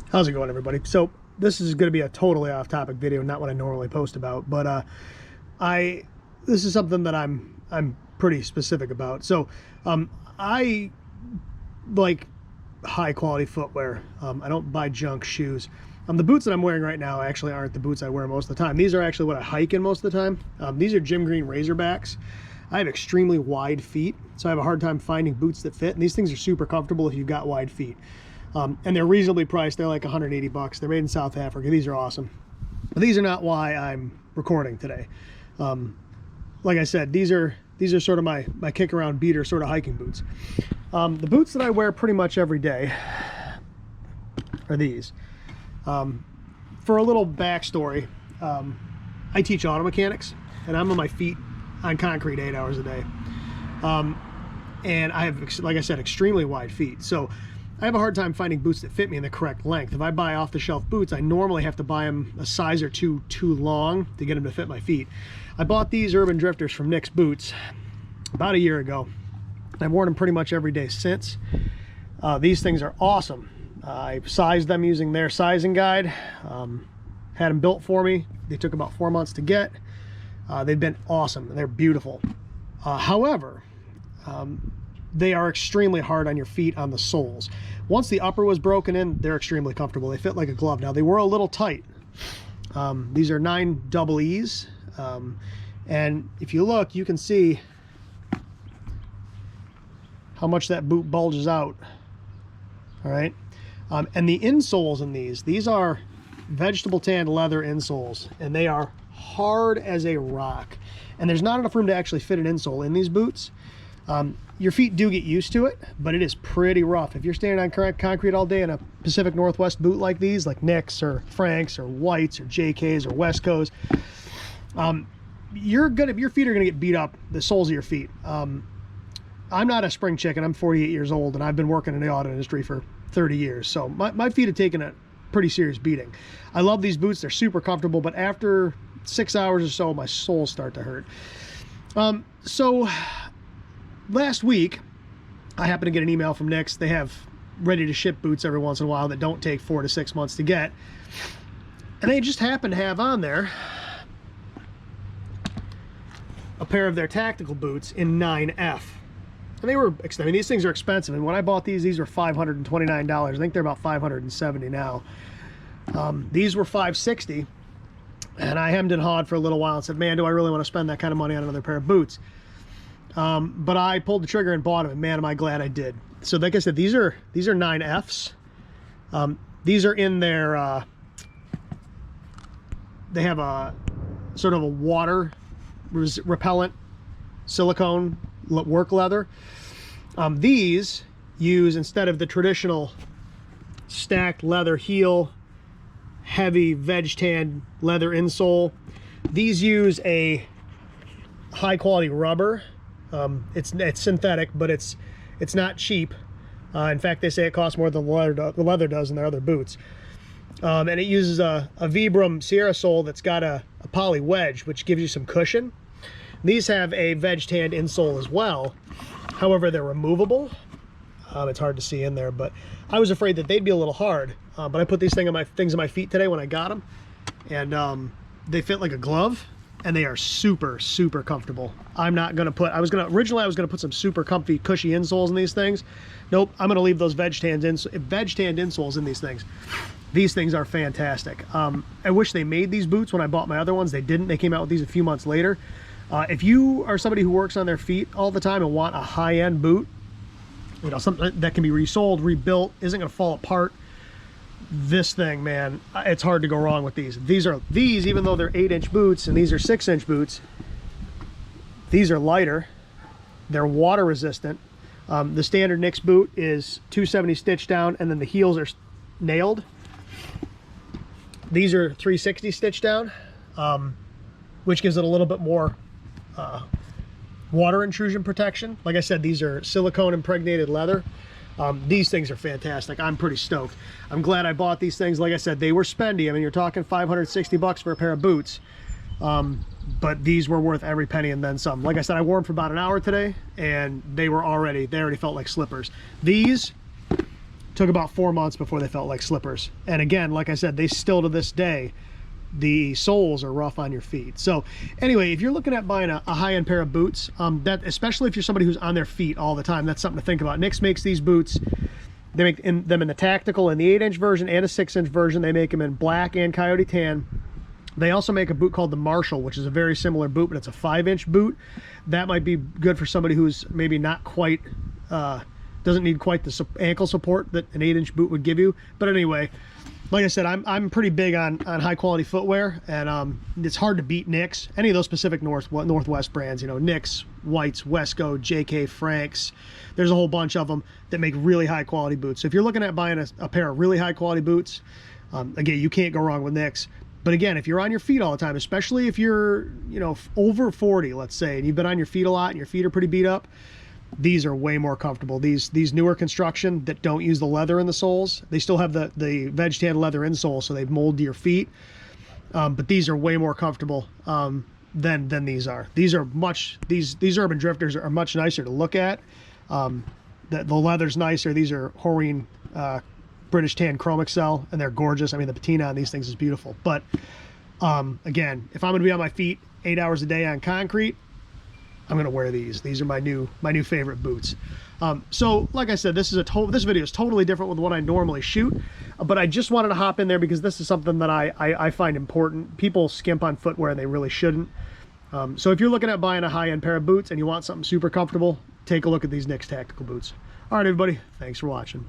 How's it going, everybody? So this is going to be a totally off-topic video, not what I normally post about, but this is something that I'm pretty specific about. So I like high quality footwear. I don't buy junk shoes. The boots that I'm wearing right now actually aren't the boots I wear most of the time. These are actually what I hike in most of the time. These are Jim Green Razorbacks. I have extremely wide feet, so I have a hard time finding boots that fit, and these things are super comfortable if you've got wide feet. And they're reasonably priced. They're like 180 bucks. They're made in South Africa. These are awesome. But these are not why I'm recording today. Like I said, these are sort of my kick around beater sort of hiking boots. The boots that I wear pretty much every day are these. For a little backstory, I teach auto mechanics, and I'm on my feet on concrete 8 hours a day. And I have, like I said, extremely wide feet. So I have a hard time finding boots that fit me in the correct length. If I buy off-the-shelf boots, I normally have to buy them a size or two too long to get them to fit my feet. I bought these Urban Drifters from Nick's Boots about a year ago. I've worn them pretty much every day since. These things are awesome. I sized them using their sizing guide. Had them built for me. They took about 4 months to get. They've been awesome. They're beautiful. However, they are extremely hard on your feet on the soles. Once the upper was broken in, they're extremely comfortable. They fit like a glove. Now, they were a little tight. These are 9 double E's. And if you look, you can see how much that boot bulges out. All right. And the insoles in these are vegetable tanned leather insoles, and they are hard as a rock. And there's not enough room to actually fit an insole in these boots. Your feet do get used to it, but it is pretty rough. If you're standing on concrete all day in a Pacific Northwest boot like these, like Nick's or Frank's or White's or JK's or Westco's, your feet are gonna get beat up, the soles of your feet. I'm not a spring chicken. I'm 48 years old, and I've been working in the auto industry for 30 years. So my feet have taken a pretty serious beating. I love these boots. They're super comfortable, but after 6 hours or so, my soles start to hurt. So last week, I happened to get an email from Nick's. They have ready-to-ship boots every once in a while that don't take 4 to 6 months to get. And they just happened to have on there a pair of their tactical boots in 9F. And they were, I mean, these things are expensive. And when I bought these were $529. I think they're about $570 now. These were $560. And I hemmed and hawed for a little while and said, man, do I really want to spend that kind of money on another pair of boots? But I pulled the trigger and bought them, and man, am I glad I did. So like I said, these are 9Fs. These are in their, they have a sort of a water repellent silicone work leather. These use, instead of the traditional stacked leather heel, heavy veg tan leather insole, these use a high quality rubber. It's synthetic, but it's not cheap. In fact, they say it costs more than the leather does in their other boots. And it uses a Vibram Sierra sole that's got a poly wedge, which gives you some cushion. These have a veg tanned insole as well. However, they're removable. It's hard to see in there, but I was afraid that they'd be a little hard. But I put these things on my feet today when I got them, and they fit like a glove. And they are super, super comfortable. I'm not gonna put, originally I was gonna put some super comfy, cushy insoles in these things. Nope, I'm gonna leave those veg tanned insoles in these things. These things are fantastic. I wish they made these boots when I bought my other ones. They didn't. They came out with these a few months later. If you are somebody who works on their feet all the time and want a high-end boot, you know, something that can be resold, rebuilt, isn't gonna fall apart, this thing, man, it's hard to go wrong with these. These, even though they're 8-inch boots and these are 6-inch boots, these are lighter. They're water resistant. The standard Nick's boot is 270 stitched down, and then the heels are nailed. These are 360 stitched down, which gives it a little bit more water intrusion protection. Like I said, these are silicone impregnated leather. These things are fantastic. I'm pretty stoked. I'm glad I bought these things. Like I said, they were spendy. I mean, you're talking 560 bucks for a pair of boots. But these were worth every penny and then some. Like I said, I wore them for about an hour today, and they already felt like slippers. These Took about 4 months before they felt like slippers. And again, like I said, they still to this day, the soles are rough on your feet. So anyway, if you're looking at buying a high-end pair of boots, that especially if you're somebody who's on their feet all the time, that's something to think about. NIX makes these boots. They make them in the tactical, in the 8-inch version and a 6-inch version. They make them in black and coyote tan. They also make a boot called the Marshall, which is a very similar boot, but it's a 5-inch boot. That might be good for somebody who's maybe not quite, doesn't need quite the ankle support that an 8-inch boot would give you. But anyway, like I said, I'm pretty big on high quality footwear, and it's hard to beat NIX. Any of those Pacific Northwest brands, you know, NIX, Whites, Wesco, JK, Franks. There's a whole bunch of them that make really high quality boots. So if you're looking at buying a pair of really high quality boots, again, you can't go wrong with NIX. But again, if you're on your feet all the time, especially if you're, you know, over 40, let's say, and you've been on your feet a lot and your feet are pretty beat up, these are way more comfortable. These newer construction that don't use the leather in the soles, they still have the veg tan leather insole, so they mold to your feet. But these are way more comfortable than these are. These Urban Drifters are much nicer to look at. The leather's nicer. These are Horween British Tan Chrome XL, and they're gorgeous. I mean, the patina on these things is beautiful. But again, if I'm going to be on my feet 8 hours a day on concrete, I'm going to wear these. These are my new favorite boots. So like I said, this video is totally different with what I normally shoot, but I just wanted to hop in there because this is something that I find important. People skimp on footwear and they really shouldn't. So if you're looking at buying a high-end pair of boots and you want something super comfortable, take a look at these NIX tactical boots. All right, everybody, thanks for watching.